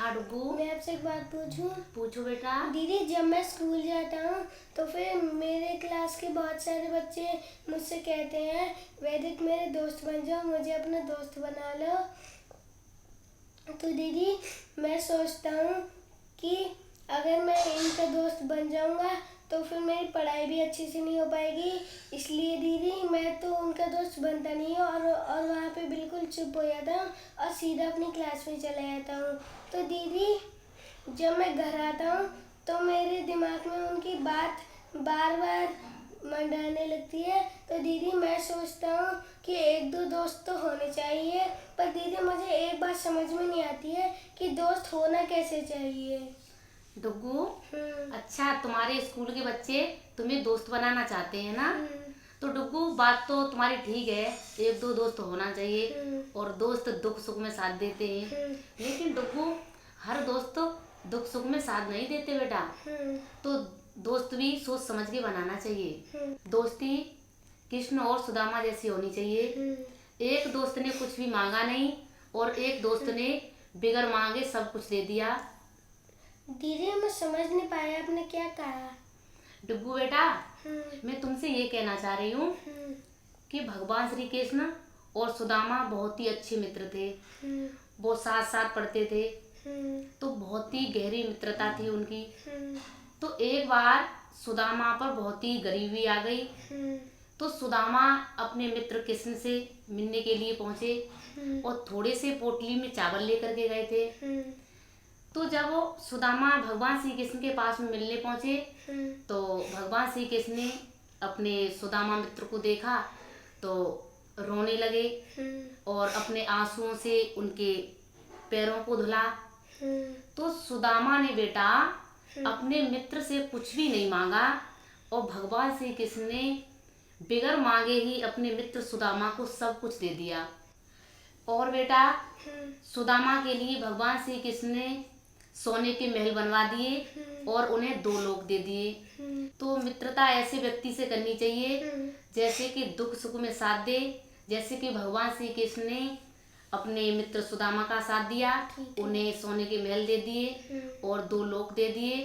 हाँ डुगू, मैं आपसे एक बात पूछूं? पूछो बेटा। दीदी, जब मैं स्कूल जाता हूँ तो फिर मेरे क्लास के बहुत सारे बच्चे मुझसे कहते हैं, वैदिक मेरे दोस्त बन जाओ, मुझे अपना दोस्त बना लो। तो दीदी, मैं सोचता हूँ कि अगर मैं इनका दोस्त बन जाऊँगा तो फिर मेरी पढ़ाई भी अच्छे से नहीं हो पाएगी। इसलिए दीदी, मैं तो उनका दोस्त बनता नहीं हूँ और वहाँ पे बिल्कुल चुप हो जाता हूँ और सीधा अपनी क्लास में चला जाता हूँ। तो दीदी, जब मैं घर आता हूँ तो मेरे दिमाग में उनकी बात बार बार मंडराने लगती है। तो दीदी, मैं सोचता हूँ कि एक दो दोस्त तो होने चाहिए, पर दीदी मुझे एक बात समझ में नहीं आती है कि दोस्त होना कैसे चाहिए। डुगू, अच्छा तुम्हारे स्कूल के बच्चे तुम्हें दोस्त बनाना चाहते हैं ना? तो डुगू, बात तो तुम्हारी ठीक है, एक दो दोस्त होना चाहिए और दोस्त दुख सुख में साथ देते हैं। लेकिन डुगू, हर दोस्त तो दुख सुख में साथ नहीं देते बेटा। तो दोस्त भी सोच समझ के बनाना चाहिए। दोस्ती कृष्ण और सुदामा जैसी होनी चाहिए। एक दोस्त ने कुछ भी मांगा नहीं और एक दोस्त ने बिगर मांगे सब कुछ दे दिया। दीदी, मैं समझ नहीं पाया आपने क्या कहा। डुगू बेटा, मैं तुमसे ये कहना चाह रही हूँ कि भगवान श्री कृष्ण और सुदामा बहुत ही अच्छे मित्र थे। वो साथ साथ पढ़ते थे, तो बहुत ही गहरी मित्रता थी उनकी। तो एक बार सुदामा पर बहुत ही गरीबी आ गई। तो सुदामा अपने मित्र कृष्ण से मिलने के लिए पहुंचे और थोड़े से पोटली में चावल लेकर के गए थे। तो जब वो सुदामा भगवान श्री कृष्ण के पास में मिलने पहुंचे तो भगवान श्री कृष्ण ने अपने सुदामा मित्र को देखा तो रोने लगे और अपने आंसुओं से उनके पैरों को धुला। तो सुदामा ने बेटा अपने मित्र से कुछ भी नहीं मांगा और भगवान श्री कृष्ण ने बिगर मांगे ही अपने मित्र सुदामा को सब कुछ दे दिया। और बेटा सुदामा के लिए भगवान श्री कृष्ण ने सोने के महल बनवा दिए और उन्हें 2 लोक दे दिए। तो मित्रता ऐसे व्यक्ति से करनी चाहिए जैसे कि दुख सुख में साथ दे, जैसे कि भगवान श्री कृष्ण ने अपने मित्र सुदामा का साथ दिया, उन्हें सोने के महल दे दिए और 2 लोक दे दिए।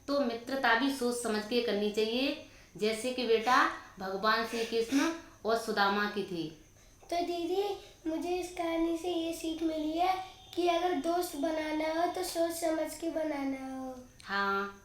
तो मित्रता भी सोच समझ के करनी चाहिए, जैसे कि बेटा भगवान श्री कृष्ण और सुदामा की थी। तो दीदी, मुझे इस कहानी से ये सीख मिली है कि अगर दोस्त बनाना हो तो सोच समझ के बनाना हो। हाँ।